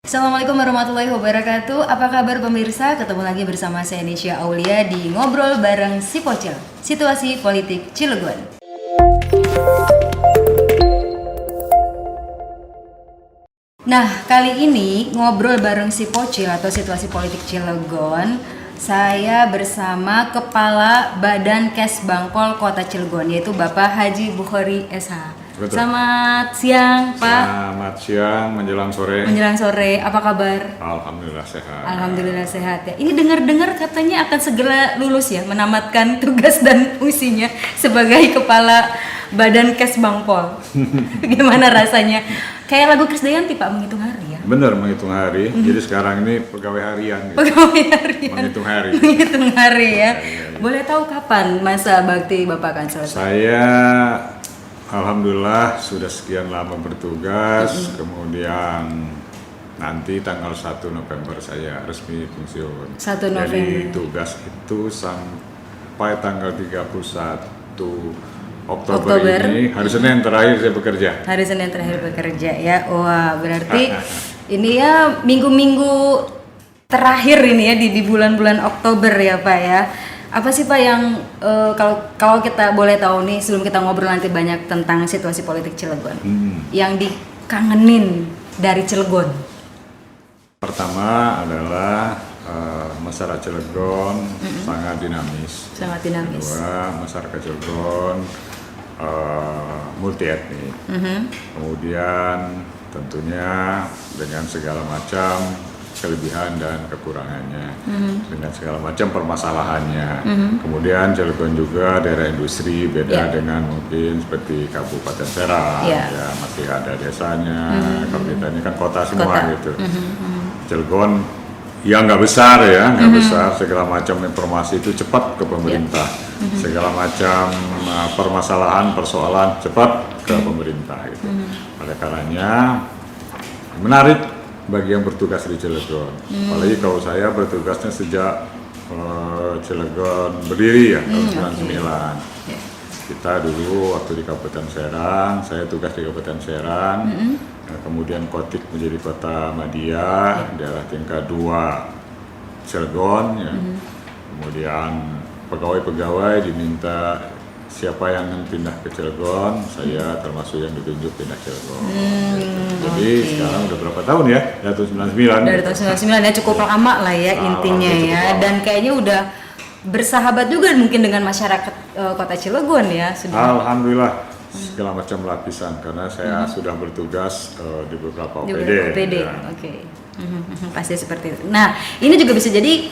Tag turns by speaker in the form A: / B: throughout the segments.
A: Assalamualaikum warahmatullahi wabarakatuh. Apa kabar pemirsa? Ketemu lagi bersama saya Nisha Aulia di Ngobrol Bareng Si Pocil, Situasi Politik Cilegon. Nah, kali ini Ngobrol Bareng Si Pocil atau Situasi Politik Cilegon, saya bersama Kepala Badan Kesbangpol Kota Cilegon, yaitu Bapak Haji Bukhari SH.
B: Betul.
A: Selamat siang, Pak.
B: Selamat siang, menjelang sore.
A: Menjelang sore, apa kabar?
B: Alhamdulillah sehat.
A: Alhamdulillah sehat ya. Ini dengar-dengar katanya akan segera lulus ya, menamatkan tugas dan fungsinya sebagai Kepala Badan Kesbangpol. Gimana rasanya? Kayak lagu Krisdayanti Pak, menghitung hari ya?
B: Bener, menghitung hari. Jadi sekarang ini pegawai harian. Gitu.
A: Pegawai harian.
B: Menghitung hari.
A: Menghitung hari ya.
B: Iya.
A: Boleh tahu kapan masa bakti Bapak akan selesai?
B: Saya alhamdulillah sudah sekian lama bertugas. Kemudian nanti tanggal 1 November saya resmi pensiun.
A: 1 November.
B: Jadi tugas itu sampai tanggal 31 Oktober ini, hari Senin terakhir saya bekerja.
A: Hari Senin terakhir bekerja ya. Wah, berarti ini ya minggu-minggu terakhir ini ya di bulan-bulan Oktober ya Pak ya. Apa sih Pak yang kalau kita boleh tahu nih sebelum kita ngobrol nanti banyak tentang situasi politik Cilegon yang dikangenin dari Cilegon?
B: Pertama adalah masyarakat Cilegon sangat dinamis.
A: Sangat dinamis.
B: Kedua, masyarakat Cilegon multi etnik. Kemudian tentunya dengan segala macam kelebihan dan kekurangannya, dengan segala macam permasalahannya. Kemudian Cilegon juga daerah industri, beda dengan mungkin seperti Kabupaten Serang, ya masih ada desanya. Kalau kita ini kan kota semua gitu. Cilegon ya nggak besar ya, nggak besar. Segala macam informasi itu cepat ke pemerintah, segala macam permasalahan, persoalan cepat ke pemerintah gitu. Oleh karenanya menarik bagi yang bertugas di Cilegon. Apalagi kalau saya bertugasnya sejak Cilegon berdiri ya tahun 99. Kita dulu waktu di Kabupaten Serang, saya tugas di Kabupaten Serang. Kemudian Kotik menjadi kota Madia, daerah tingkat 2 Cilegon ya. Kemudian pegawai-pegawai diminta siapa yang pindah ke Cilegon, saya termasuk yang ditunjuk pindah Cilegon. Jadi sekarang udah berapa tahun ya? Dari tahun 99.
A: Dari tahun 99 ya, cukup lama lah ya intinya ya. Dan kayaknya udah bersahabat juga mungkin dengan masyarakat Kota Cilegon ya.
B: Alhamdulillah segala macam lapisan karena saya sudah bertugas di beberapa OPD.
A: Ya. Oke. Pasti seperti itu. Nah, ini juga bisa jadi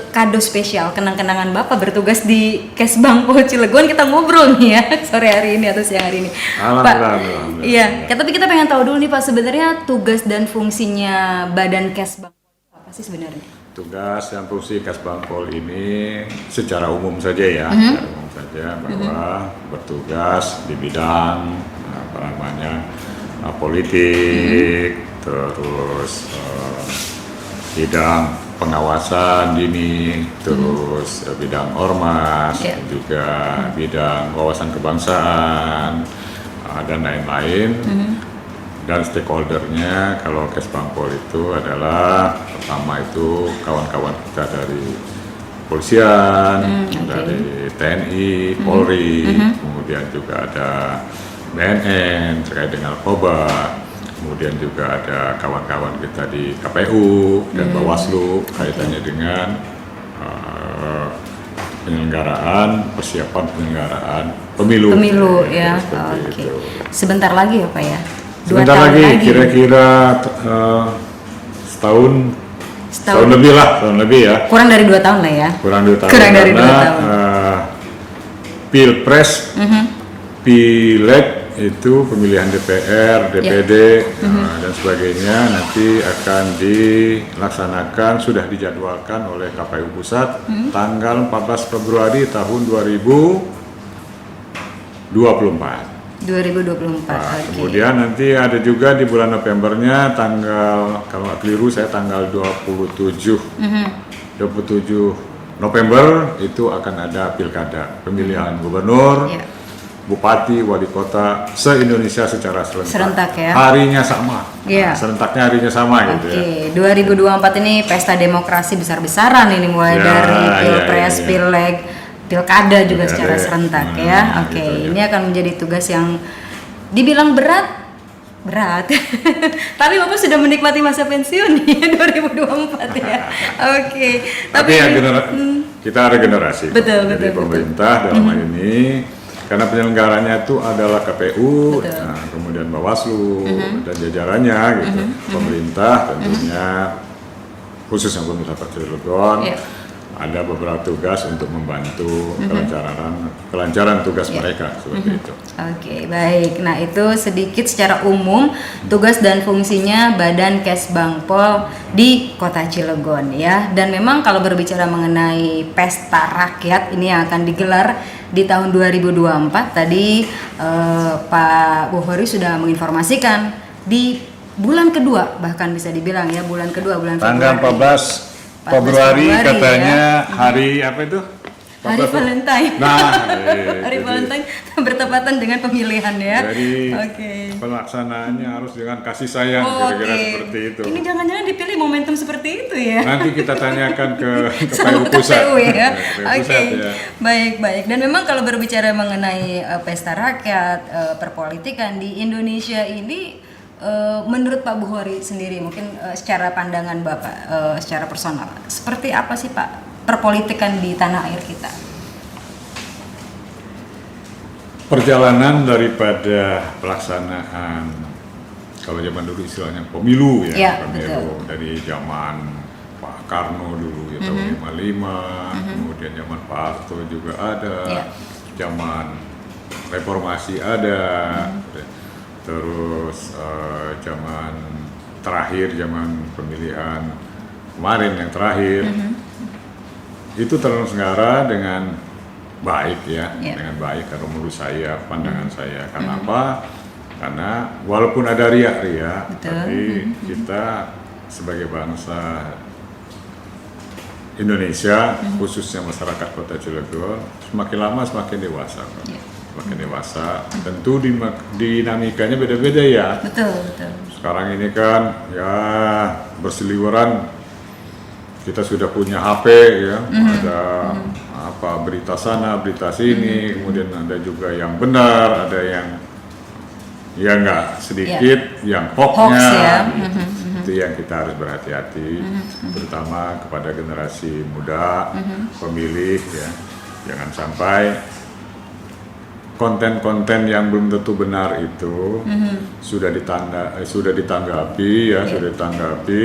A: kado spesial kenang-kenangan Bapak bertugas di Kesbangpol Cilegon. Kita ngobrol nih ya sore hari ini atau siang hari ini.
B: Alhamdulillah.
A: Pak, iya, tapi kita pengen tahu dulu nih Pak, sebenarnya tugas dan fungsinya Badan Kesbangpol apa sih sebenarnya? Tugas
B: dan fungsi Kesbangpol ini secara umum saja ya, secara umum saja bahwa bertugas di bidang politik, terus bidang pengawasan dini, terus bidang ormas, juga bidang wawasan kebangsaan dan lain-lain. Dan stakeholdernya kalau Kesbangpol itu adalah pertama itu kawan-kawan kita dari kepolisian, dari TNI, Polri, kemudian juga ada BNN terkait dengan narkoba. Kemudian juga ada kawan-kawan kita di KPU dan Bawaslu kaitannya dengan persiapan penyelenggaraan pemilu. Pemilu
A: ya. Oke. Sebentar lagi ya Pak ya.
B: Sebentar lagi, kira-kira setahun lebih ya.
A: Kurang dari 2 tahun lah ya.
B: Kurang dari 2
A: tahun.
B: Pilpres, Pileg itu pemilihan DPR, DPD dan sebagainya nanti akan dilaksanakan, sudah dijadwalkan oleh KPU Pusat tanggal 14 Februari tahun 2024.
A: Kemudian
B: nanti ada juga di bulan Novembernya tanggal, kalau nggak keliru saya tanggal 27 November itu akan ada pilkada, pemilihan gubernur, bupati, wali kota se-Indonesia secara serentak.
A: Serentak ya.
B: Harinya sama.
A: Iya.
B: Nah, serentaknya harinya sama gitu ya.
A: Oke, 2024 ini pesta demokrasi besar-besaran ini mulai
B: Ya,
A: dari pilpres,
B: ya.
A: pileg, pilkada juga
B: Pilkada,
A: secara serentak ya. Oke,
B: gitu, ya.
A: ini akan menjadi tugas yang dibilang berat. Tapi Bapak sudah menikmati masa pensiun nih 2024 ya. Oke.
B: Tapi ya kita ada generasi.
A: Betul,
B: Jadi
A: betul,
B: pemerintah dalam hal ini karena penyelenggaranya itu adalah KPU,
A: Betul.
B: nah, kemudian Bawaslu dan jajarannya gitu. Pemerintah tentunya khusus yang pemerintah Kota Cilegon
A: Iya.
B: ada beberapa tugas untuk membantu kelancaran tugas mereka seperti itu.
A: Oke, baik. Nah, itu sedikit secara umum tugas dan fungsinya Badan Kesbangpol di Kota Cilegon ya. Dan memang kalau berbicara mengenai pesta rakyat ini yang akan digelar di tahun 2024 tadi Pak Bukhari sudah menginformasikan di bulan kedua, bahkan bisa dibilang ya bulan kedua, bulan
B: Tanggal
A: Februari.
B: 14 Februari katanya hari apa itu?
A: Hari Valentine.
B: Nah,
A: Hari Valentine bertepatan dengan pemilihan ya.
B: Jadi
A: Oke.
B: pelaksanaannya harus dengan kasih sayang kira-kira seperti itu.
A: Ini jangan-jangan dipilih momentum seperti itu ya.
B: Nanti kita tanyakan ke
A: Sama
B: KPU pusat.
A: KPU ya.
B: KPU
A: Oke.
B: pusat, ya.
A: Baik. Dan memang kalau berbicara mengenai pesta rakyat, perpolitikan di Indonesia ini menurut Pak Bukhari sendiri mungkin secara pandangan Bapak secara personal seperti apa sih Pak perpolitikan di tanah air kita?
B: Perjalanan daripada pelaksanaan kalau zaman dulu istilahnya pemilu ya,
A: Ya,
B: pemilu dari zaman Pak Karno dulu ya tahun 55, kemudian zaman Pak Harto juga ada,
A: Ya.
B: zaman reformasi ada, terus zaman terakhir zaman pemilihan kemarin yang terakhir itu terselenggara dengan baik ya, dengan baik kalau menurut saya pandangan saya. Karena apa? Karena walaupun ada riak-riak, tapi kita sebagai bangsa Indonesia, khususnya masyarakat Kota Cilegon, semakin lama semakin dewasa, semakin dewasa. Tentu dinamikanya beda-beda ya.
A: Betul.
B: Sekarang ini kan ya berseliweran, kita sudah punya HP ya, ada apa berita sana, berita sini, kemudian ada juga yang benar, ada yang ya nggak sedikit, yang hoax-nya.
A: Hoax ya.
B: Itu yang kita harus berhati-hati, terutama kepada generasi muda, pemilih ya, jangan sampai konten-konten yang belum tentu benar itu sudah ditanggapi ya, sudah ditanggapi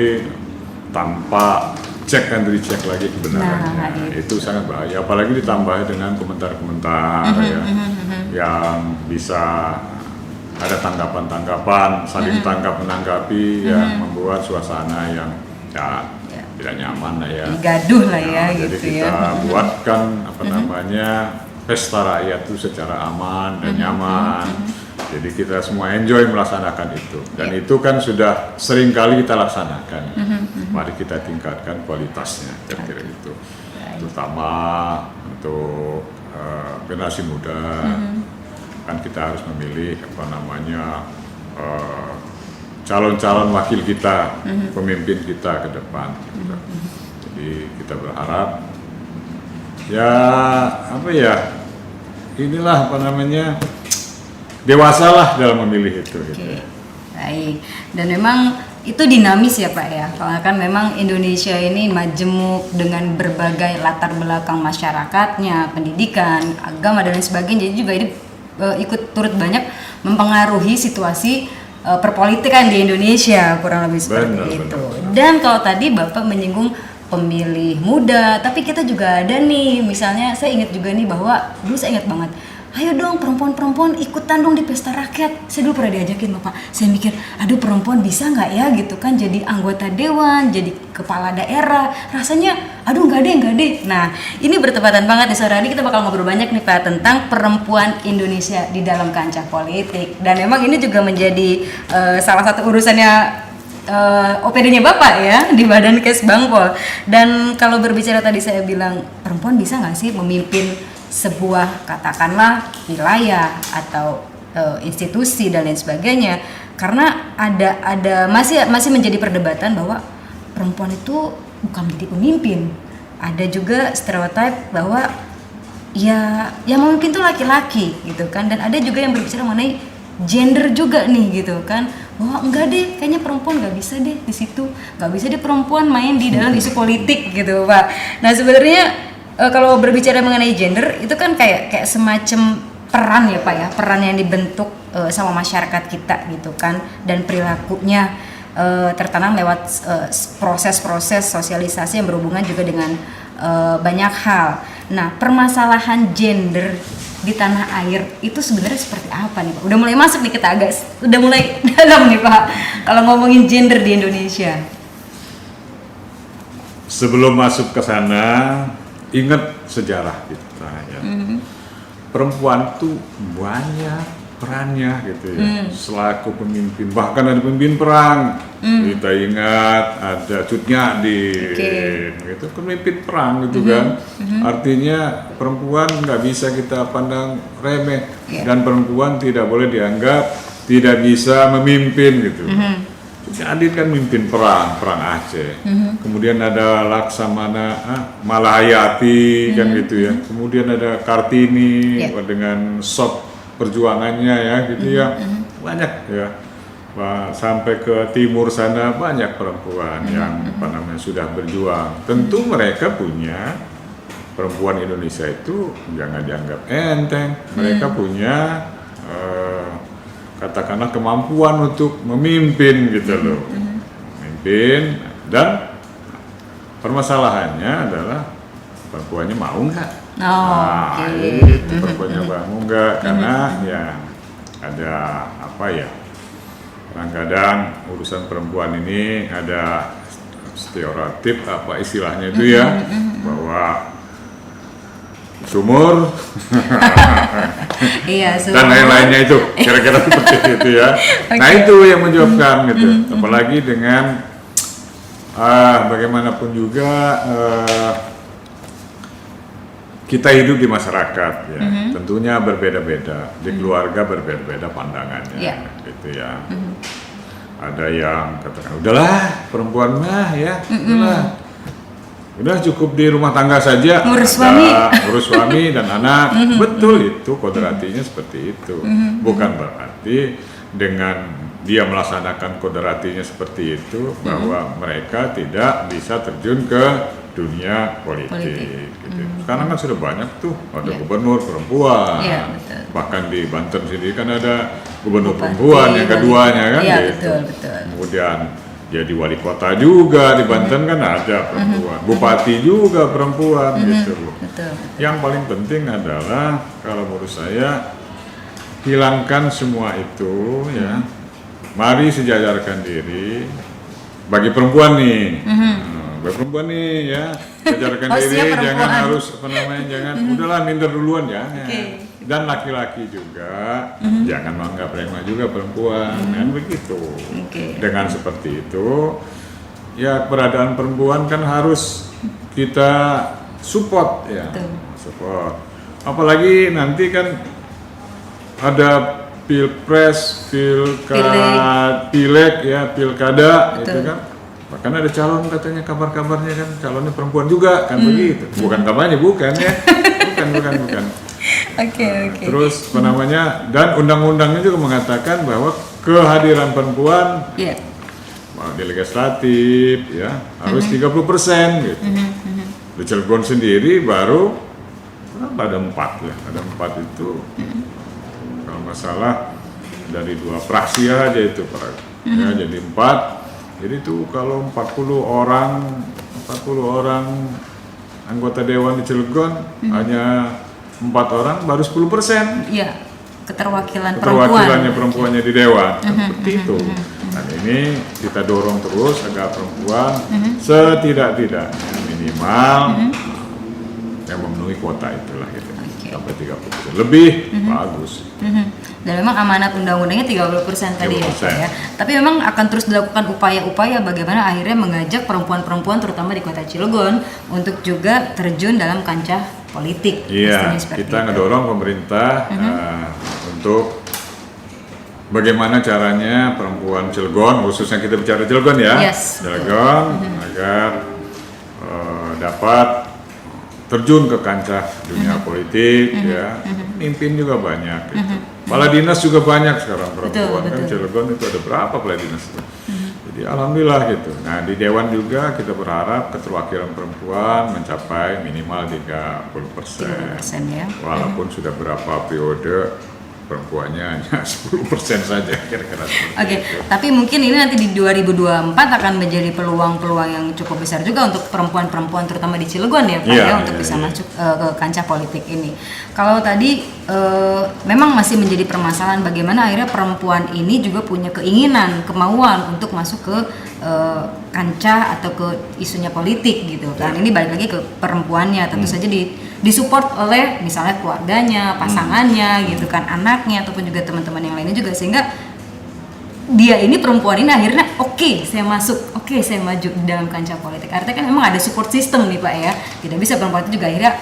B: tanpa cek and recheck lagi kebenarannya. Itu sangat bahaya, apalagi ditambah dengan komentar-komentar ya, yang bisa ada tanggapan-tanggapan, saling tanggap menanggapi yang membuat suasana yang tidak nyaman lah ya.
A: Gaduh lah ya
B: Jadi
A: gitu
B: kita buatkan namanya pesta rakyat itu secara aman dan nyaman. Jadi kita semua enjoy melaksanakan itu. Dan itu kan sudah sering kali kita laksanakan. Mari kita tingkatkan kualitasnya, kira-kira itu. Terutama untuk generasi muda. Kan kita harus memilih calon-calon wakil kita, pemimpin kita ke depan. Jadi kita berharap dewasalah dalam memilih itu. Gitu.
A: Baik. Dan memang itu dinamis ya Pak ya. Karena kan memang Indonesia ini majemuk dengan berbagai latar belakang masyarakatnya, pendidikan, agama dan lain sebagainya. Jadi juga ini ikut turut banyak mempengaruhi situasi perpolitikan di Indonesia, kurang lebih seperti itu. Dan kalau tadi Bapak menyinggung pemilih muda, tapi kita juga ada nih, misalnya saya ingat juga nih bahwa dulu saya ingat banget, ayo dong perempuan-perempuan ikutan dong di pesta rakyat. Saya dulu pernah diajakin Bapak, saya mikir, aduh perempuan bisa nggak ya gitu kan, jadi anggota dewan, jadi kepala daerah, rasanya aduh nggak deh. Nah ini bertepatan banget di sore hari kita bakal ngobrol banyak nih Pak tentang perempuan Indonesia di dalam kancah politik. Dan memang ini juga menjadi salah satu urusannya OPD-nya Bapak ya di Badan Kesbangpol. Dan kalau berbicara tadi saya bilang perempuan bisa nggak sih memimpin sebuah katakanlah wilayah atau institusi dan lain sebagainya, karena ada masih menjadi perdebatan bahwa perempuan itu bukan menjadi pemimpin. Ada juga stereotip bahwa ya mungkin tuh laki-laki gitu kan, dan ada juga yang berbicara mengenai gender juga nih gitu kan, bahwa enggak deh, kayaknya perempuan nggak bisa deh di situ, nggak bisa deh perempuan main di dalam isu politik gitu Pak. Nah sebenarnya kalau berbicara mengenai gender itu kan kayak semacam peran ya Pak ya, peran yang dibentuk sama masyarakat kita gitu kan, dan perilakunya tertanam lewat proses-proses sosialisasi yang berhubungan juga dengan banyak hal. Nah permasalahan gender di tanah air itu sebenarnya seperti apa nih Pak? Udah mulai masuk nih, kita udah mulai dalam nih Pak kalau ngomongin gender di Indonesia.
B: Sebelum masuk ke sana, ingat sejarah kita ya. Perempuan tuh banyak perannya gitu ya, selaku pemimpin, bahkan ada pemimpin perang. Kita ingat ada Cut Nyak-din, itu pemimpin perang gitu kan. Artinya perempuan nggak bisa kita pandang remeh, dan perempuan tidak boleh dianggap tidak bisa memimpin gitu. Cut Nyak-din kan memimpin perang Aceh. Kemudian ada Laksamana Malahayati kan gitu ya. Kemudian ada Kartini dengan sop perjuangannya ya gitu ya, banyak ya, sampai ke timur sana banyak perempuan yang sudah berjuang. Tentu mereka punya, perempuan Indonesia itu jangan dianggap enteng, mereka punya katakanlah kemampuan untuk memimpin gitu loh, memimpin. Dan permasalahannya adalah perempuannya mau nggak? Itu perempuannya mau nggak, karena ya ada apa ya, kadang-kadang urusan perempuan ini ada stereotip apa istilahnya itu ya, bahwa sumur dan lain-lainnya itu kira-kira seperti itu ya. Nah itu yang menyebabkan gitu, apalagi dengan bagaimanapun juga kita hidup di masyarakat ya, tentunya berbeda-beda, di keluarga berbeda-beda pandangannya gitu ya. Ada yang katakan udahlah perempuan mah ya, udah cukup di rumah tangga saja, urus suami dan anak. Betul, itu kodratinya seperti itu. Bukan berarti dengan dia melaksanakan kodratinya seperti itu bahwa mereka tidak bisa terjun ke dunia politik. Gitu. Sekarang kan sudah banyak tuh, ada gubernur perempuan, bahkan di Banten sendiri kan ada gubernur perempuan yang keduanya kan, gitu.
A: Betul.
B: Kemudian jadi wali kota juga di Banten kan ada perempuan, bupati juga perempuan gitu. Yang paling penting adalah kalau menurut saya hilangkan semua itu ya. Mari sejajarkan diri bagi perempuan nih. Bagi perempuan nih ya, sejajarkan diri, jangan harus jangan udahlah minder duluan ya. Dan laki-laki juga jangan menganggap remeh juga perempuan, kan begitu. Dengan seperti itu, ya keberadaan perempuan kan harus kita support ya, support. Apalagi nanti kan ada pilpres, pileg ya, pilkada itu kan. Bahkan ada calon katanya, kabar-kabarnya kan calonnya perempuan juga kan begitu. Bukan kabarnya, bukan ya. Bukan. Terus dan undang-undangnya juga mengatakan bahwa kehadiran perempuan di legislatif ya harus 30% gitu. Di Cilegon sendiri baru ada 4 ya, ada 4 itu. Kalau nggak salah dari 2 fraksi aja itu ya, jadi 4. Jadi tuh kalau 40 orang anggota dewan di Cilegon hanya 4 orang baru 10%.
A: Iya,
B: keterwakilannya perempuannya di dewan seperti itu. Dan ini kita dorong terus agar perempuan setidak-tidaknya minimal yang memenuhi kuota itulah gitu. Sampai 30%. lebih bagus.
A: Dan memang amanat undang-undangnya 30% tadi ya,
B: 30%.
A: Pak ya. Tapi memang akan terus dilakukan upaya-upaya bagaimana akhirnya mengajak perempuan-perempuan terutama di Kota Cilegon untuk juga terjun dalam kancah politik.
B: Iya,
A: Pastinya seperti
B: kita
A: itu.
B: ngedorong pemerintah untuk bagaimana caranya perempuan Cilegon, khususnya kita bicara Cilegon ya,
A: Yes,
B: Cilegon agar dapat terjun ke kancah dunia politik ya, mimpin juga banyak gitu. Kepala dinas juga banyak sekarang perempuan kan, Cilegon itu ada berapa kepala dinas itu. Jadi alhamdulillah gitu. Nah di Dewan juga kita berharap keterwakilan perempuan mencapai minimal 30%.
A: 30% ya.
B: Walaupun sudah berapa periode perempuannya hanya 10% saja kira-kira.
A: Oke, tapi mungkin ini nanti di 2024 akan menjadi peluang-peluang yang cukup besar juga untuk perempuan-perempuan terutama di Cilegon ya Pak
B: Iya,
A: ya untuk bisa masuk ke kancah politik ini. Kalau tadi memang masih menjadi permasalahan bagaimana akhirnya perempuan ini juga punya keinginan, kemauan untuk masuk ke kancah atau ke isunya politik gitu kan. Ini balik lagi ke perempuannya, tentu saja disupport oleh misalnya keluarganya, pasangannya gitu kan, anaknya ataupun juga teman-teman yang lainnya juga, sehingga dia ini perempuan ini akhirnya oke, saya masuk, oke, saya maju di dalam kancah politik. Artinya kan memang ada support system nih Pak ya. Tidak bisa perempuan itu juga akhirnya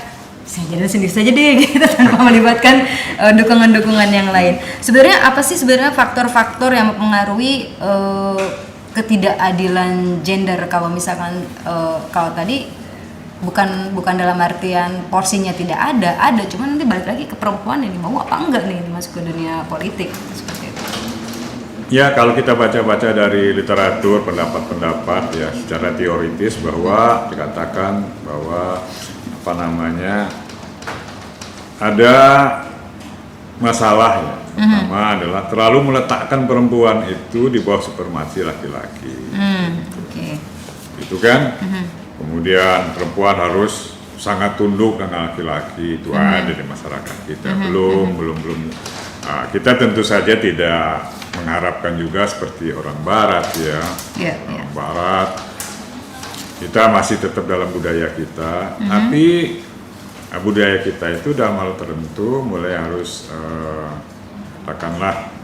A: saya jalan sendiri saja deh gitu tanpa melibatkan dukungan-dukungan yang lain. Sebenarnya apa sih sebenarnya faktor-faktor yang mempengaruhi ketidakadilan gender kalau misalkan kalau tadi bukan dalam artian porsinya tidak ada, cuman nanti balik lagi ke perempuan ini mau apa enggak nih masuk ke dunia politik seperti itu.
B: Ya kalau kita baca-baca dari literatur pendapat-pendapat ya secara teoritis bahwa dikatakan bahwa apa namanya ada masalah ya. Pertama adalah terlalu meletakkan perempuan itu di bawah supremasi laki-laki.
A: Oke.
B: Itu kan. Kemudian perempuan harus sangat tunduk dengan laki-laki, itu ada di masyarakat kita. Belum. Kita tentu saja tidak mengharapkan juga seperti orang Barat ya. Orang Barat kita masih tetap dalam budaya kita, tapi budaya kita itu dalam hal tertentu mulai harus katakanlah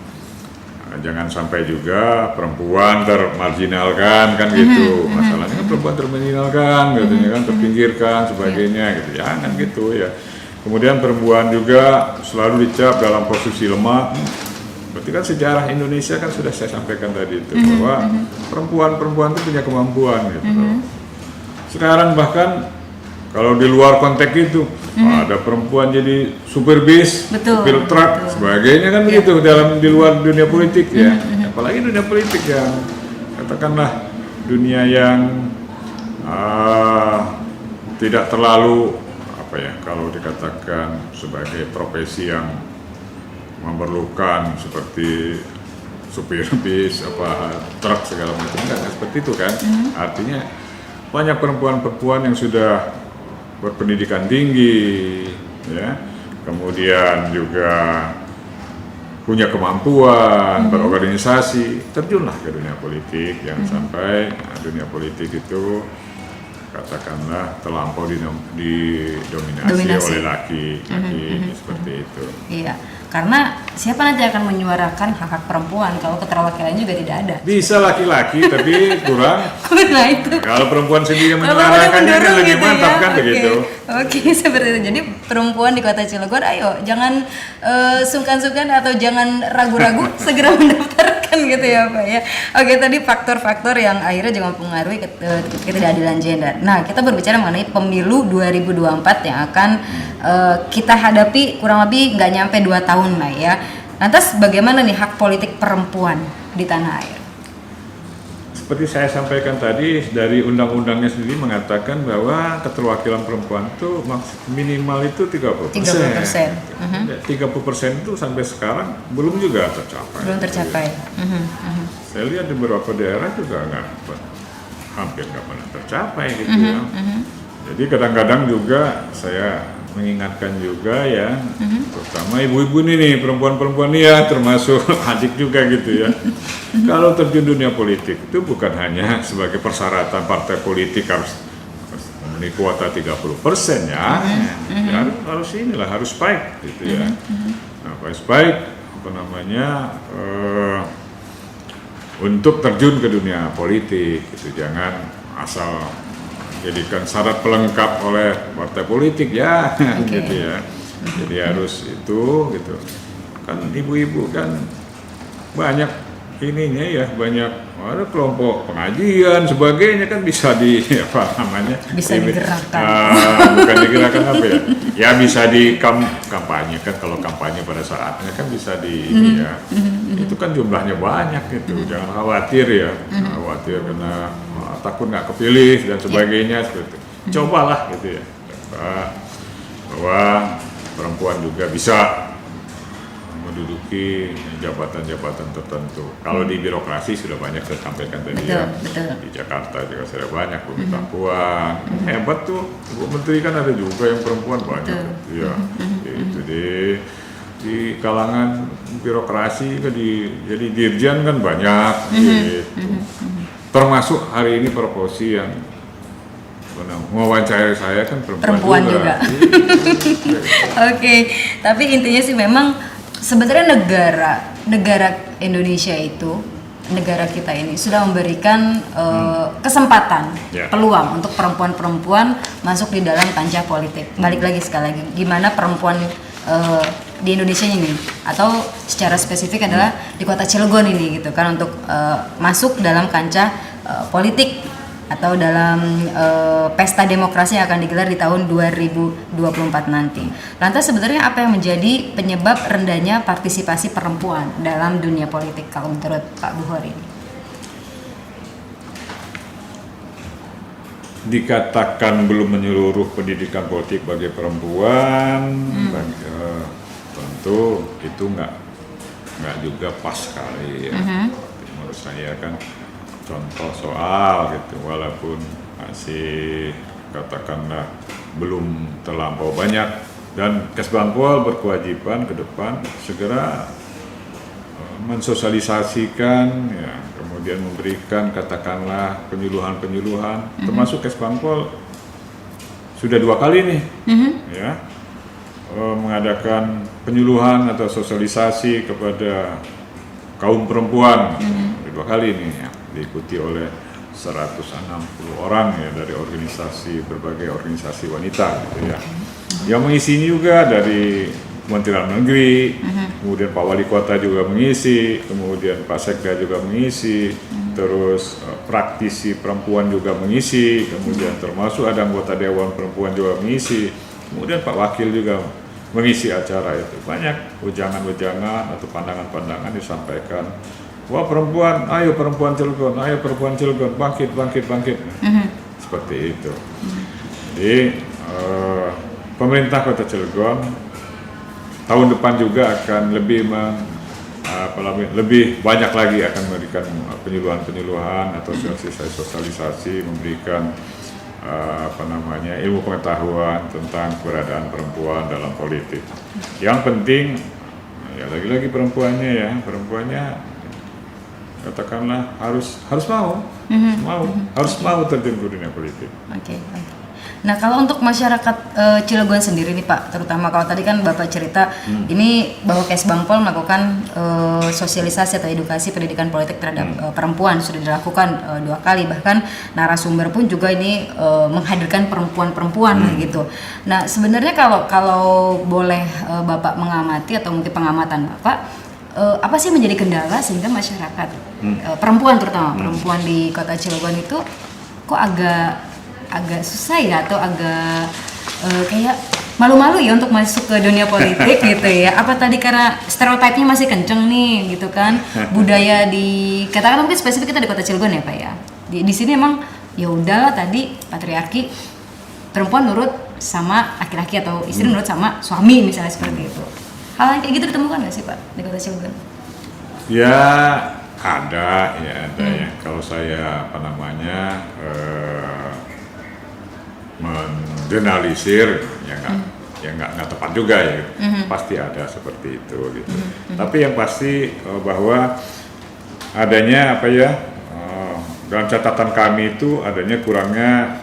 B: jangan sampai juga perempuan termarginalkan kan gitu. Masalahnya kan perempuan termarginalkan katanya kan, terpinggirkan sebagainya gitu. Jangan gitu ya. Kemudian perempuan juga selalu dicap dalam posisi lemah. Berarti kan sejarah Indonesia kan sudah saya sampaikan tadi itu bahwa perempuan itu punya kemampuan gitu. Sekarang bahkan kalau di luar konteks itu ada perempuan jadi supir bis, supir truk, sebagainya kan begitu di luar dunia politik ya. Apalagi dunia politik yang katakanlah dunia yang tidak terlalu apa ya kalau dikatakan sebagai profesi yang memerlukan seperti supir bis, truk segala macam enggak seperti itu kan. Artinya banyak perempuan-perempuan yang sudah berpendidikan tinggi, ya, kemudian juga punya kemampuan berorganisasi, terjunlah ke dunia politik. Jangan sampai dunia politik itu katakanlah terlampau didominasi oleh laki-laki seperti itu.
A: Iya, karena siapa nanti akan menyuarakan hak-hak perempuan kalau keterwakilan juga tidak ada?
B: Bisa laki-laki tapi kurang.
A: Nah itu.
B: Kalau perempuan sendiri menyuarakannya kan lebih
A: gitu
B: mantap
A: ya?
B: kan begitu.
A: Oke, seperti itu. Jadi perempuan di Kota Cilegon, ayo jangan sungkan-sungkan atau jangan ragu-ragu segera mendaftarkan gitu ya Pak ya. Oke, tadi faktor-faktor yang akhirnya juga mempengaruhi ketidakadilan gender. Nah, kita berbicara mengenai pemilu 2024 yang akan kita hadapi kurang lebih nggak nyampe 2 tahun lah ya. Lantas bagaimana nih hak politik perempuan di tanah air?
B: Seperti saya sampaikan tadi, dari undang-undangnya sendiri mengatakan bahwa keterwakilan perempuan itu minimal itu 30%. 30% itu sampai sekarang belum juga tercapai.
A: Belum tercapai.
B: Saya lihat di beberapa daerah juga hampir nggak pernah tercapai gitu ya. Jadi kadang-kadang juga saya mengingatkan juga ya, terutama ibu-ibu nih perempuan-perempuan nih ya, termasuk adik juga gitu ya. Kalau terjun dunia politik itu bukan hanya sebagai persyaratan partai politik harus memenuhi kuota 30% ya, ya harus baik gitu ya. Nah, harus baik apa namanya untuk terjun ke dunia politik gitu, jangan asal jadikan syarat pelengkap oleh partai politik ya, gitu ya. Jadi harus itu gitu. Kan ibu-ibu kan banyak ininya ya, banyak ada kelompok pengajian sebagainya kan bisa
A: bisa digerakkan.
B: Bukan digerakkan apa ya, ya bisa kampanye kan, kalau kampanye pada saatnya kan bisa ya itu kan jumlahnya banyak gitu, jangan khawatir ya, khawatir karena takut nggak kepilih dan sebagainya seperti itu. Cobalah gitu ya, bahwa perempuan juga bisa menduduki jabatan-jabatan tertentu. Kalau di birokrasi sudah banyak saya sampaikan tadi ya. Di Jakarta juga sudah banyak Bumi Papuan. Hebat tuh, Ibu Menteri kan ada juga yang perempuan banyak. Ya, itu di kalangan birokrasi kan jadi dirjen kan banyak. Gitu. Termasuk hari ini proporsi yang mewawancari saya kan perempuan juga.
A: Oke, tapi intinya sih memang sebenarnya negara Indonesia itu, negara kita ini sudah memberikan kesempatan, peluang untuk perempuan-perempuan masuk di dalam kancah politik. Balik lagi sekali lagi, gimana perempuan di Indonesia ini, atau secara spesifik adalah di kota Cilegon ini gitu kan, untuk masuk dalam kancah politik atau dalam pesta demokrasi yang akan digelar di tahun 2024 nanti. Lantas sebenarnya apa yang menjadi penyebab rendahnya partisipasi perempuan dalam dunia politik kalau menurut Pak Bukhori?
B: Dikatakan belum menyeluruh pendidikan politik bagi perempuan, tentu itu nggak juga pas sekali ya. Menurut saya kan contoh soal gitu, walaupun masih katakanlah belum terlampau banyak, dan Kesbangpol berkewajiban ke depan segera mensosialisasikan ya, kemudian memberikan katakanlah penyuluhan termasuk Kesbangpol sudah 2 kali nih ya mengadakan penyuluhan atau sosialisasi kepada kaum perempuan 2 kali nih ya, diikuti oleh 160 orang ya dari berbagai organisasi wanita gitu ya. Yang mengisi juga dari Kementerian Negeri, kemudian Pak Wali Kota juga mengisi, kemudian Pak Sekda juga mengisi, terus praktisi perempuan juga mengisi, kemudian termasuk ada anggota Dewan Perempuan juga mengisi, kemudian Pak Wakil juga mengisi acara itu. Banyak ujangan-ujangan atau pandangan-pandangan disampaikan. Wah perempuan, ayo perempuan Cilegon, bangkit. Seperti itu. Jadi pemerintah Kota Cilegon tahun depan juga akan lebih banyak lagi akan memberikan penyuluhan atau sosialisasi, memberikan ilmu pengetahuan tentang keberadaan perempuan dalam politik. Yang penting ya lagi-lagi perempuannya katakanlah harus mau terjun ke dunia politik.
A: Oke. Nah kalau untuk masyarakat Cilegon sendiri nih Pak, terutama kalau tadi kan Bapak cerita ini bahwa Kesbangpol melakukan sosialisasi atau edukasi pendidikan politik terhadap perempuan sudah dilakukan 2 kali, bahkan narasumber pun juga ini menghadirkan perempuan-perempuan gitu. Nah sebenarnya kalau boleh Bapak mengamati atau mungkin pengamatan Bapak, apa sih menjadi kendala sehingga masyarakat perempuan, terutama perempuan di kota Cilegon itu kok agak susah ya, atau agak kayak malu-malu ya untuk masuk ke dunia politik gitu ya? Apa tadi karena stereotipnya masih kenceng nih gitu kan, budaya di katakan mungkin spesifik kita di kota Cilegon ya Pak ya, di sini emang ya udahlah tadi patriarki, perempuan nurut sama laki-laki atau istri nurut sama suami misalnya seperti itu. Hal yang kayak gitu ditemukan nggak sih Pak di kota Cilegon?
B: Ya ada ya. Kalau saya mengeneralisir ya nggak tepat juga ya. Pasti ada seperti itu gitu. Tapi yang pasti bahwa adanya dalam catatan kami itu adanya kurangnya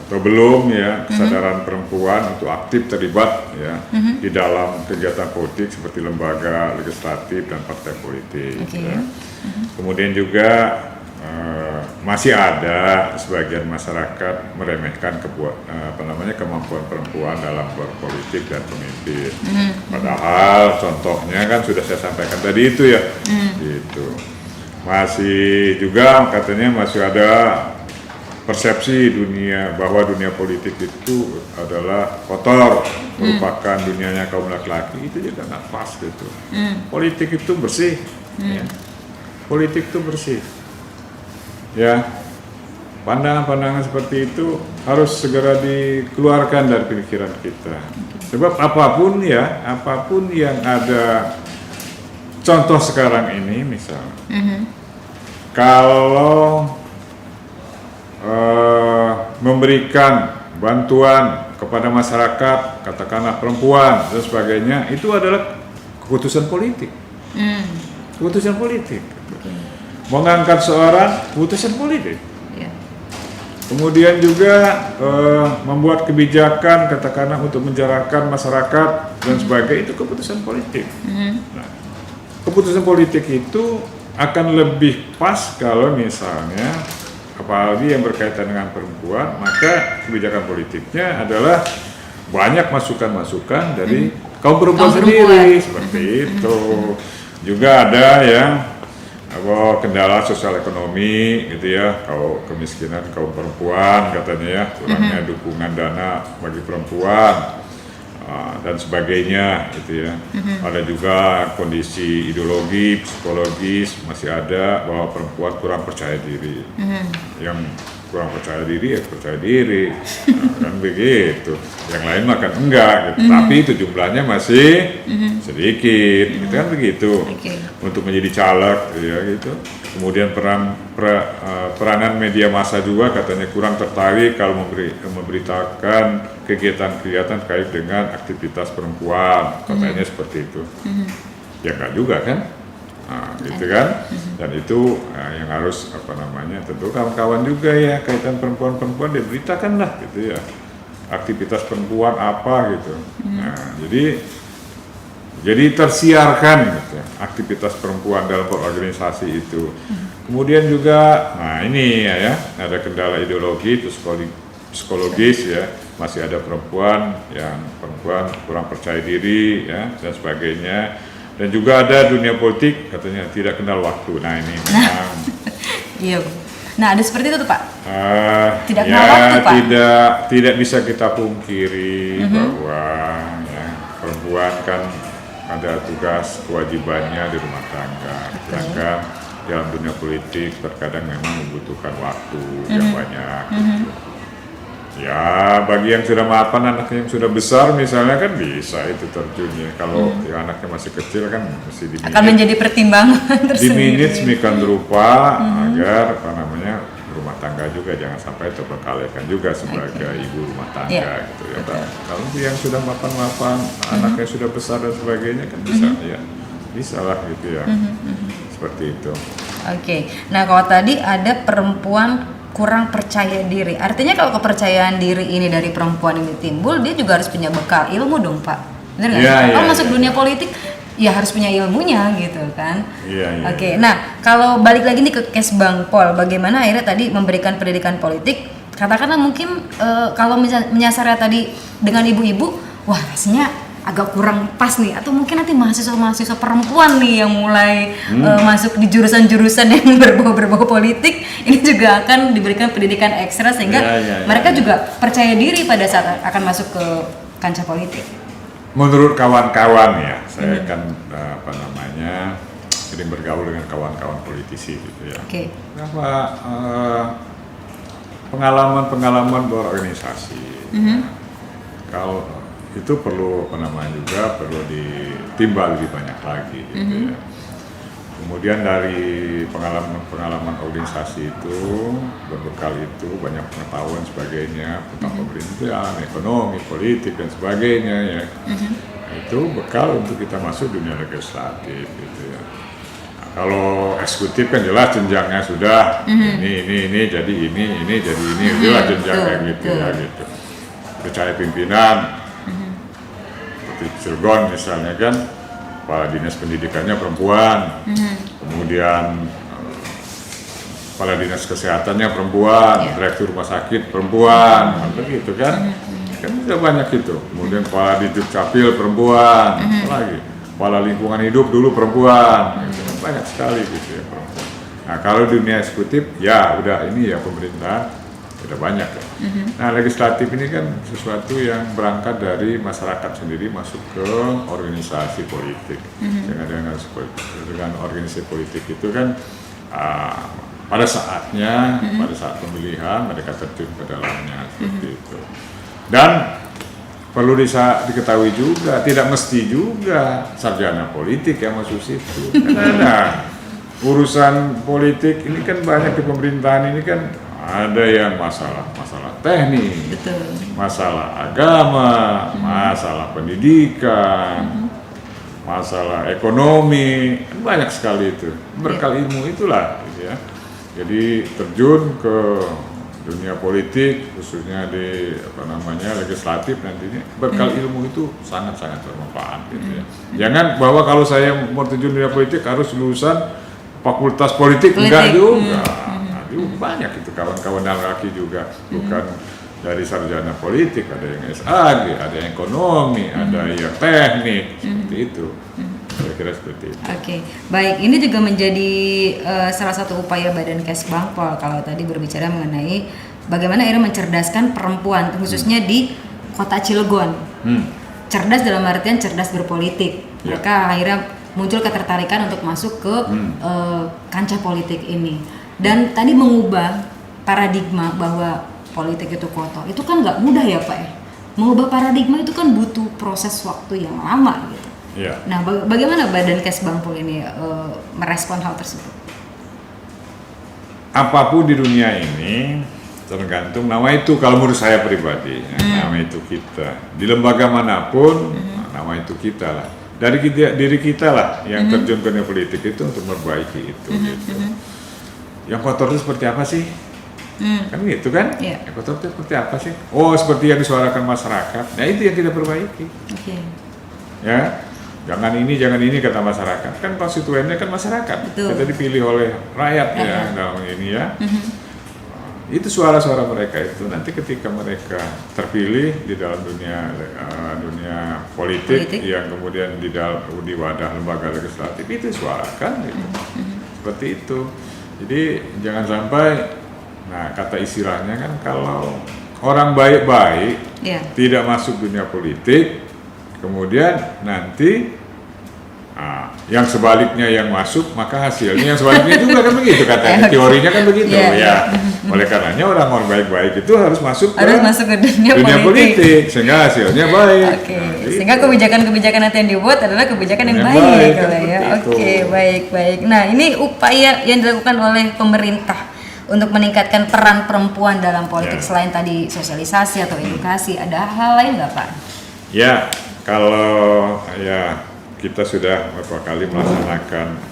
B: atau belum ya kesadaran perempuan untuk aktif terlibat ya di dalam kegiatan politik seperti lembaga legislatif dan partai politik. Ya. Kemudian juga masih ada sebagian masyarakat meremehkan kemampuan perempuan dalam berpolitik dan pemimpin. Padahal contohnya kan sudah saya sampaikan tadi itu ya, gitu. Masih juga katanya masih ada persepsi bahwa dunia politik itu adalah kotor, merupakan dunianya kaum laki-laki. Itu juga nggak pas gitu. Politik itu bersih, ya. Politik itu bersih. Ya, pandangan-pandangan seperti itu harus segera dikeluarkan dari pikiran kita. Sebab apapun yang ada, contoh sekarang ini misalnya, kalau memberikan bantuan kepada masyarakat, katakanlah perempuan dan sebagainya, itu adalah keputusan politik. Keputusan politik. Mengangkat seorang, keputusan politik. Kemudian juga membuat kebijakan, katakanlah untuk menjarakan masyarakat dan sebagainya, itu keputusan politik. Nah, keputusan politik itu akan lebih pas kalau misalnya, apalagi yang berkaitan dengan perempuan, maka kebijakan politiknya adalah banyak masukan-masukan dari kaum perempuan sendiri, seperti itu. Juga ada yang kendala sosial ekonomi gitu ya, kalau kemiskinan kaum perempuan katanya ya, kurangnya dukungan dana bagi perempuan dan sebagainya gitu ya. Ada juga kondisi ideologi, psikologis masih ada bahwa perempuan kurang percaya diri. Yang kurang percaya diri ya percaya diri, kan begitu. Yang lain makan enggak gitu. Tapi itu jumlahnya masih sedikit, gitu kan begitu. Untuk menjadi caleg ya gitu. Kemudian peranan media massa juga katanya kurang tertarik kalau memberitakan kegiatan-kegiatan terkait dengan aktivitas perempuan, katanya seperti itu. Ya enggak juga kan? Nah, gitu kan, dan itu yang harus tentu kawan-kawan juga ya, kaitan perempuan-perempuan diberitakan lah gitu ya, aktivitas perempuan apa gitu. Nah, jadi tersiarkan gitu, aktivitas perempuan dalam berorganisasi itu. Kemudian juga, nah ini ya, ada kendala ideologi, itu psikologis ya, masih ada perempuan kurang percaya diri ya dan sebagainya. Dan juga ada dunia politik katanya tidak kenal waktu. Nah ini memang.
A: Iya. Nah ada seperti itu tuh Pak. Tidak kenal waktu Pak.
B: Tidak bisa kita pungkiri bahwa ya, perempuan kan ada tugas kewajibannya di rumah tangga. Sedangkan dalam dunia politik terkadang memang membutuhkan waktu yang banyak. Ya, bagi yang sudah mapan, anaknya yang sudah besar misalnya kan bisa itu terjunnya. Kalau yang anaknya masih kecil kan mesti diminit.
A: Akan menjadi pertimbangan tersendiri.
B: Diminit semikian rupa agar rumah tangga juga jangan sampai terbengkalaikan juga sebagai ibu rumah tangga gitu ya. Kalau yang sudah mapan, anaknya sudah besar dan sebagainya kan bisa ya. Bisa lah gitu ya. Seperti itu.
A: Oke. Nah, kalau tadi ada perempuan kurang percaya diri. Artinya kalau kepercayaan diri ini dari perempuan ini timbul, dia juga harus punya bekal ilmu dong Pak. Benar nggak? Kalau masuk dunia politik, ya harus punya ilmunya gitu kan. Oke. Nah, kalau balik lagi nih ke case Bang Pol, bagaimana akhirnya tadi memberikan pendidikan politik? Katakanlah mungkin kalau menyasarnya tadi dengan ibu-ibu, wah rasanya agak kurang pas nih, atau mungkin nanti mahasiswa perempuan nih yang mulai masuk di jurusan-jurusan yang berbau politik, ini juga akan diberikan pendidikan ekstra sehingga mereka juga percaya diri pada saat akan masuk ke kancah politik.
B: Menurut kawan-kawan ya, saya kan sering bergaul dengan kawan-kawan politisi gitu ya. Pengalaman berorganisasi. Kalau itu perlu perlu ditimbal lebih banyak lagi gitu ya. Kemudian dari pengalaman organisasi itu, berbekal itu banyak pengetahuan sebagainya tentang pemerintahan, ekonomi, politik dan sebagainya ya. Itu bekal untuk kita masuk dunia legislatif gitu ya. Nah, Kalau eksekutif kan jelas jenjangnya sudah ini jadi ini jadi ini jelas jenjang kayak gitu ya gitu. Percaya pimpinan seperti Cilegon misalnya kan, kepala dinas pendidikannya perempuan, kemudian kepala dinas kesehatannya perempuan, direktur rumah sakit perempuan, begitu kan? Kan sudah banyak itu. Kemudian kepala di Dukcapil perempuan, lagi kepala lingkungan hidup dulu perempuan, gitu. Banyak sekali gitu ya perempuan. Nah kalau dunia eksekutif ya udah ini ya pemerintah sudah banyak ya. Nah legislatif ini kan sesuatu yang berangkat dari masyarakat sendiri masuk ke organisasi politik. Dengan organisasi politik itu kan pada saatnya, pada saat pemilihan mereka terjun ke dalamnya seperti itu. Dan perlu diketahui juga, tidak mesti juga sarjana politik yang masuk situ. Karena urusan politik ini kan banyak di pemerintahan ini kan ada yang masalah teknis, masalah agama, masalah pendidikan, masalah ekonomi, banyak sekali itu. Berkal ilmu itulah, gitu ya. Jadi terjun ke dunia politik, khususnya di legislatif nantinya, berkal ilmu itu sangat-sangat bermanfaat gitu ya. Jangan bahwa kalau saya mau terjun dunia politik harus lulusan fakultas politik. Enggak juga. Banyak itu kawan-kawan laki juga, bukan dari sarjana politik, ada yang SAG, ada yang ekonomi, ada yang teknik, seperti itu. Saya kira seperti itu.
A: Oke, baik. Ini juga menjadi salah satu upaya Badan Kesbang, Pol, kalau tadi berbicara mengenai bagaimana akhirnya mencerdaskan perempuan, khususnya di kota Cilegon. Cerdas dalam artian cerdas berpolitik. Maka akhirnya muncul ketertarikan untuk masuk ke kancah politik ini. Dan tadi mengubah paradigma bahwa politik itu kotor, itu kan nggak mudah ya Pak ya. Mengubah paradigma itu kan butuh proses waktu yang lama gitu. Nah, bagaimana Badan Kesbang Pol ini merespon hal tersebut?
B: Apapun di dunia ini tergantung nama itu, kalau menurut saya pribadi, nama itu kita. Di lembaga manapun, nama itu kita lah. Dari diri kita lah yang terjun ke dunia politik itu untuk memperbaiki itu. Gitu. Yang kotor itu seperti apa sih? Kan gitu kan? Yang kotor itu seperti apa sih? Oh, seperti yang disuarakan masyarakat. Nah itu yang kita perbaiki. Ya. Jangan ini kata masyarakat. Kan konstituennya kan masyarakat. Kita dipilih oleh rakyat ya dalam ini ya. Itu suara-suara mereka itu nanti ketika mereka terpilih di dalam dunia politik yang kemudian di wadah lembaga legislatif itu suarakan gitu. Seperti itu. Jadi jangan sampai, nah kata istilahnya kan kalau orang baik-baik tidak masuk dunia politik, kemudian nanti yang sebaliknya yang masuk, maka hasilnya yang sebaliknya juga kan begitu katanya. Teorinya kan begitu ya. Oleh karenanya orang-orang baik-baik itu harus masuk ke dunia politik sehingga hasilnya baik.
A: Sehingga kebijakan-kebijakan nanti yang dibuat adalah kebijakan yang baik kalau ya. Baik. Nah, ini upaya yang dilakukan oleh pemerintah untuk meningkatkan peran perempuan dalam politik selain tadi sosialisasi atau edukasi, ada hal lain nggak Pak?
B: Ya, kalau kita sudah beberapa kali melaksanakan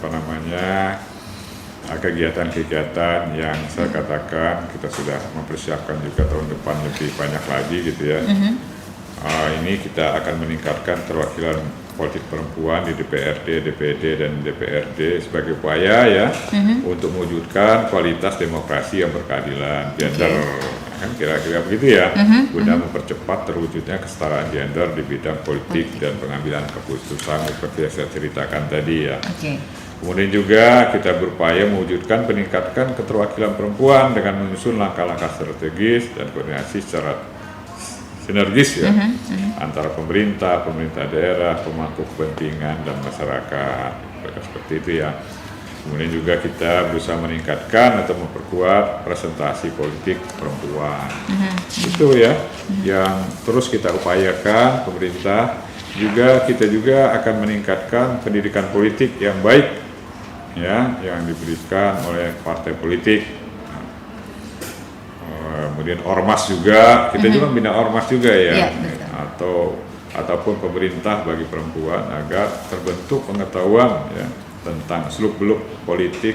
B: kegiatan-kegiatan yang saya katakan kita sudah mempersiapkan juga tahun depan lebih banyak lagi gitu ya. Ini kita akan meningkatkan keterwakilan politik perempuan di DPRD, DPD dan DPRD sebagai upaya untuk mewujudkan kualitas demokrasi yang berkeadilan gender. Kan kira-kira begitu ya, guna mempercepat terwujudnya kesetaraan gender di bidang politik dan pengambilan keputusan seperti yang saya ceritakan tadi ya. Kemudian juga kita berupaya mewujudkan peningkatan keterwakilan perempuan dengan menyusun langkah-langkah strategis dan koordinasi secara sinergis ya antara pemerintah daerah, pemangku kepentingan dan masyarakat seperti itu ya. Kemudian juga kita berusaha meningkatkan atau memperkuat presentasi politik perempuan. Itu ya yang terus kita upayakan pemerintah. Kita juga akan meningkatkan pendidikan politik yang baik ya, yang diberikan oleh partai politik. Kemudian ormas juga, kita juga membina ormas juga ya. Ataupun pemerintah bagi perempuan agar terbentuk pengetahuan ya tentang seluk-beluk politik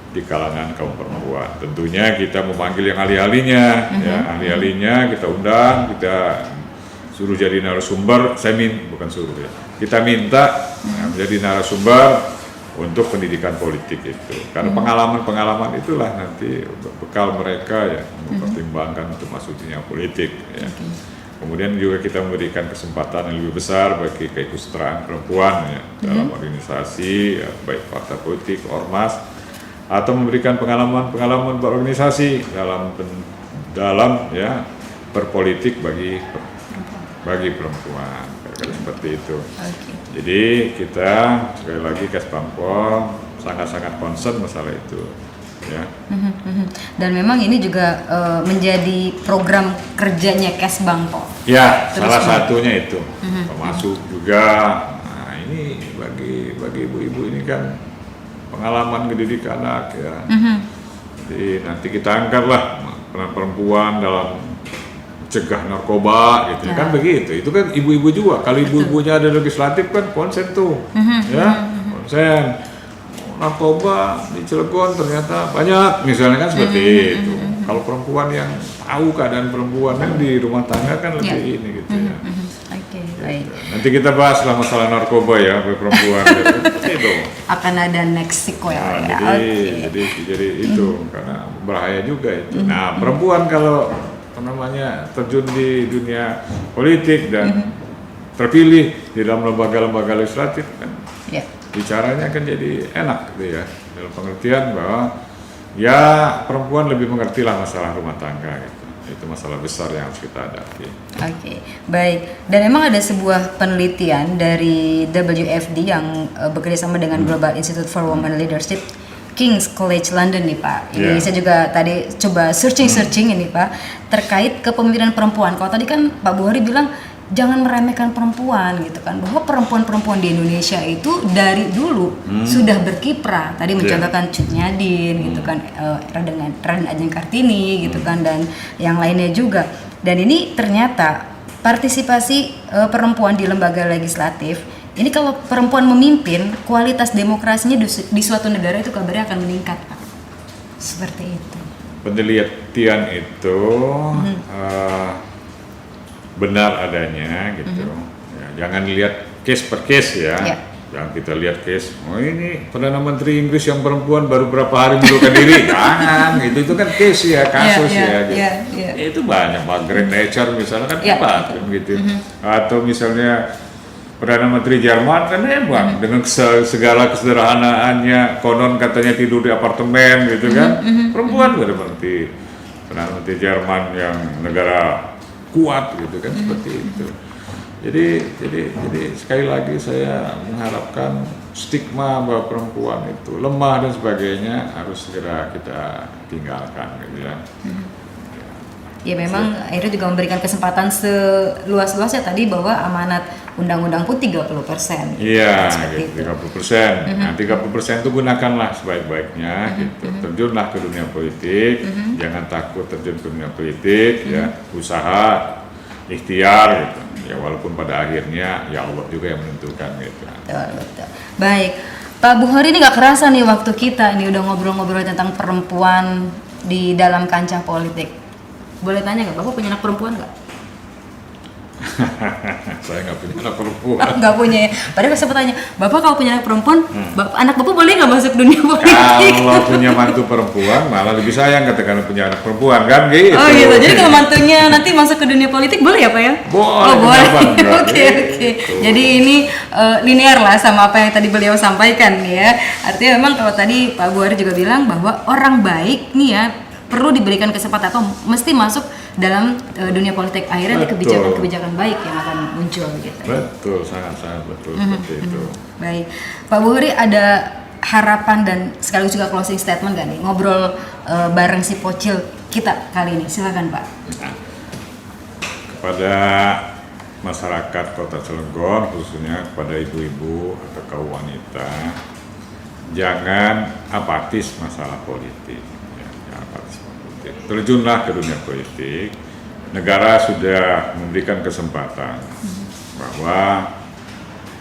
B: di kalangan kaum perempuan. Tentunya kita memanggil yang ahli-ahlinya, ya ahli-ahlinya kita undang, kita suruh jadi narasumber. Bukan suruh ya, kita minta menjadi narasumber untuk pendidikan politik itu. Karena pengalaman-pengalaman itulah nanti bekal mereka ya mempertimbangkan untuk masuk dunia politik. Ya. Kemudian juga kita memberikan kesempatan yang lebih besar bagi keikutsertaan perempuan ya, dalam organisasi, ya, baik partai politik, ormas, atau memberikan pengalaman-pengalaman berorganisasi dalam ya berpolitik bagi perempuan, kira-kira seperti itu. Jadi kita sekali lagi Kesbangpol sangat-sangat concern masalah itu. Ya.
A: Dan memang ini juga menjadi program kerjanya Kesbangpol.
B: Ya, salah satunya itu. Termasuk juga, nah ini bagi ibu-ibu ini kan pengalaman ngedidik anak ya. Jadi nanti kita angkatlah peran perempuan dalam cegah narkoba gitu kan begitu. Itu kan ibu-ibu juga. Kalau ibu-ibunya ada legislatif kan konsen tuh, ya konsen. Narkoba di Cilegon ternyata banyak, misalnya kan seperti itu. Kalau perempuan yang tahu keadaan perempuan kan di rumah tangga kan lebih ini gitu ya.
A: Oke, baik.
B: Nanti kita bahas lah masalah narkoba ya perempuan itu.
A: Akan ada next sequel ya.
B: Jadi itu karena bahaya juga itu. Nah perempuan kalau namanya terjun di dunia politik dan terpilih di dalam lembaga-lembaga legislatif kan. Bicaranya kan jadi enak gitu ya, dalam pengertian bahwa ya perempuan lebih mengerti lah masalah rumah tangga gitu. Itu masalah besar yang harus kita hadapi.
A: Oke, baik. Dan memang ada sebuah penelitian dari WFD yang bekerja sama dengan Global Institute for Women Leadership, King's College London nih Pak. Ini saya juga tadi coba searching ini Pak terkait kepemimpinan perempuan. Kalau tadi kan Pak Buhori bilang jangan meremehkan perempuan gitu kan, bahwa perempuan-perempuan di Indonesia itu dari dulu sudah berkiprah. Tadi mencontohkan Cut Nyadin gitu kan, dengan Raden Ajeng Kartini gitu kan, dan yang lainnya juga. Dan ini ternyata partisipasi perempuan di lembaga legislatif ini, kalau perempuan memimpin, kualitas demokrasinya di suatu negara itu kabarnya akan meningkat Pak. Seperti itu. Penelitian
B: itu benar adanya gitu. Ya, jangan lihat case per case ya. Jangan kita lihat case, oh ini Perdana Menteri Inggris yang perempuan baru berapa hari mengundurkan diri. Jangan, itu kan case ya, kasus gitu. Itu banyak, Margaret Thatcher misalnya kan hebat kan gitu. Atau misalnya Perdana Menteri Jerman kan hebat dengan segala kesederhanaannya, konon katanya tidur di apartemen gitu kan. Perempuan Perdana Menteri Jerman yang negara kuat gitu kan, seperti itu. Jadi sekali lagi saya mengharapkan stigma bahwa perempuan itu lemah dan sebagainya harus segera kita tinggalkan gitu ya.
A: Ya memang akhirnya juga memberikan kesempatan seluas-luasnya tadi bahwa amanat undang-undang pun 30%.
B: Iya, gitu, 30%. Nah, 30% itu gunakanlah sebaik-baiknya gitu. Terjunlah ke dunia politik, jangan takut terjun ke dunia politik ya, usaha, ikhtiar gitu. Ya walaupun pada akhirnya ya Allah juga yang menentukan gitu.
A: Betul. Baik. Pak Buhori, ini nggak kerasa nih waktu kita ini udah ngobrol-ngobrol tentang perempuan di dalam kancah politik. Boleh tanya nggak, Bapak punya anak perempuan nggak?
B: Saya nggak punya anak perempuan.
A: Nggak punya ya. Padahal saya tanya, Bapak kalau punya anak perempuan, anak Bapak boleh nggak masuk dunia politik?
B: Kalau punya mantu perempuan, malah lebih sayang katakan punya anak perempuan kan gitu.
A: Oh gitu. Jadi kalau mantunya nanti masuk ke dunia politik boleh ya Pak ya?
B: Boleh.
A: Oh boleh. Oke. Jadi ini linear lah sama apa yang tadi beliau sampaikan ya. Artinya memang kalau tadi Pak Buhori juga bilang bahwa orang baik nih ya perlu diberikan kesempatan atau mesti masuk dalam dunia politik, akhirnya ada kebijakan-kebijakan baik yang akan muncul gitu.
B: Betul, sangat-sangat betul seperti itu.
A: Baik, Pak Buhori, ada harapan dan sekaligus juga closing statement gak nih ngobrol bareng si Pocil kita kali ini? Silakan Pak.
B: Nah, kepada masyarakat Kota Cilegon, khususnya kepada ibu-ibu atau kaum wanita, jangan apatis masalah politik. Terjunlah ke dunia politik. Negara sudah memberikan kesempatan bahwa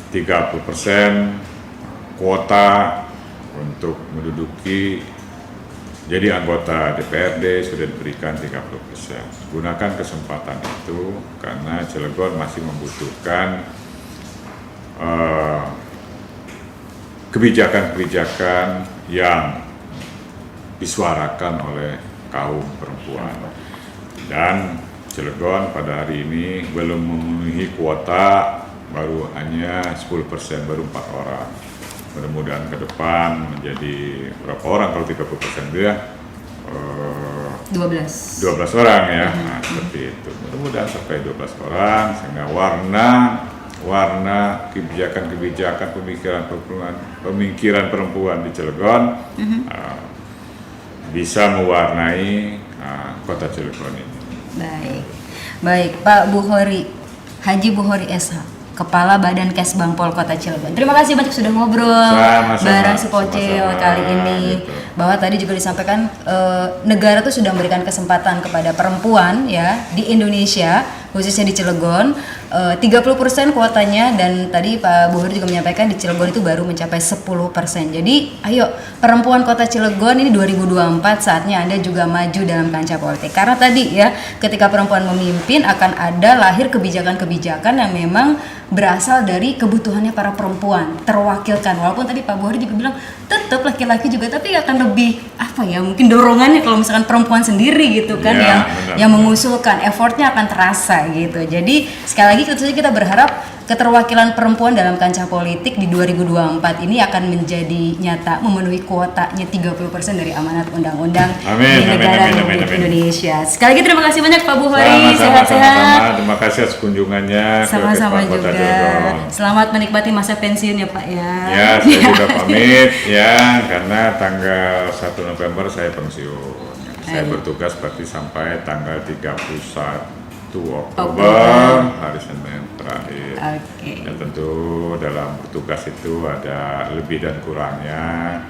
B: 30% kuota untuk menduduki jadi anggota DPRD sudah diberikan 30%. Gunakan kesempatan itu karena Cilegon masih membutuhkan kebijakan-kebijakan yang disuarakan oleh kaum perempuan. Dan Cilegon pada hari ini belum memenuhi kuota, baru hanya 10%, baru 4 orang. Mudah-mudahan ke depan menjadi berapa orang kalau 30% dia?
A: 12
B: orang ya. Nah, seperti itu. Mudah-mudahan sampai 12 orang sehingga warna kebijakan-kebijakan pemikiran perempuan di Cilegon bisa mewarnai kota Cilegon ini.
A: Baik Pak Bukhori, Haji Bukhori SH, Kepala Badan Kesbangpol Kota Cilegon. Terima kasih banyak sudah ngobrol bareng si Pocil kali ini. Gitu. Bahwa tadi juga disampaikan negara tuh sudah memberikan kesempatan kepada perempuan ya di Indonesia, khususnya di Cilegon, 30% kuotanya, dan tadi Pak Bukhori juga menyampaikan di Cilegon itu baru mencapai 10%. Jadi ayo perempuan Kota Cilegon ini 2024 saatnya Anda juga maju dalam kancah politik. Karena tadi ya ketika perempuan memimpin akan ada lahir kebijakan-kebijakan yang memang berasal dari kebutuhannya para perempuan terwakilkan. Walaupun tadi Pak Bukhori juga bilang tetap laki-laki juga, tapi akan lebih apa ya, mungkin dorongannya kalau misalkan perempuan sendiri gitu kan ya, yang mengusulkan, effortnya akan terasa gitu. Jadi sekali lagi tentu saja kita berharap keterwakilan perempuan dalam kancah politik di 2024 ini akan menjadi nyata, memenuhi kuotanya 30% dari amanat undang-undang di negara Republik Indonesia. Sekali lagi terima kasih banyak Pak Bukhori, sehat-sehat.
B: Terima kasih atas kunjungannya.
A: Sama-sama juga. Selamat menikmati masa pensiun ya Pak ya.
B: Ya, saya juga pamit ya, karena tanggal 1 November saya pensiun. Saya bertugas berarti sampai tanggal 31 Oktober, hari Senin terakhir. Dan tentu dalam bertugas itu ada lebih dan kurangnya,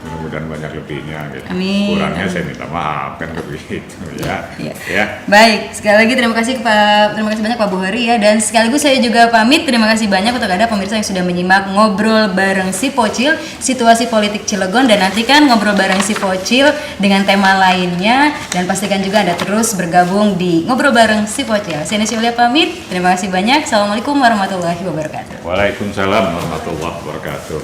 B: mudah-mudahan banyak lebihnya gitu.
A: Amin.
B: Kurangnya saya minta maaf kan begitu ya. Ya.
A: Baik, sekali lagi terima kasih banyak Pak Bukhori ya, dan sekaligus saya juga pamit. Terima kasih banyak untuk Anda pemirsa yang sudah menyimak ngobrol bareng si Pocil, situasi politik Cilegon, dan nantikan ngobrol bareng si Pocil dengan tema lainnya, dan pastikan juga Anda terus bergabung di ngobrol bareng si Pocil. Saya Nesi Yulia pamit. Terima kasih banyak. Assalamualaikum warahmatullahi wabarakatuh.
B: Waalaikumsalam warahmatullahi wabarakatuh.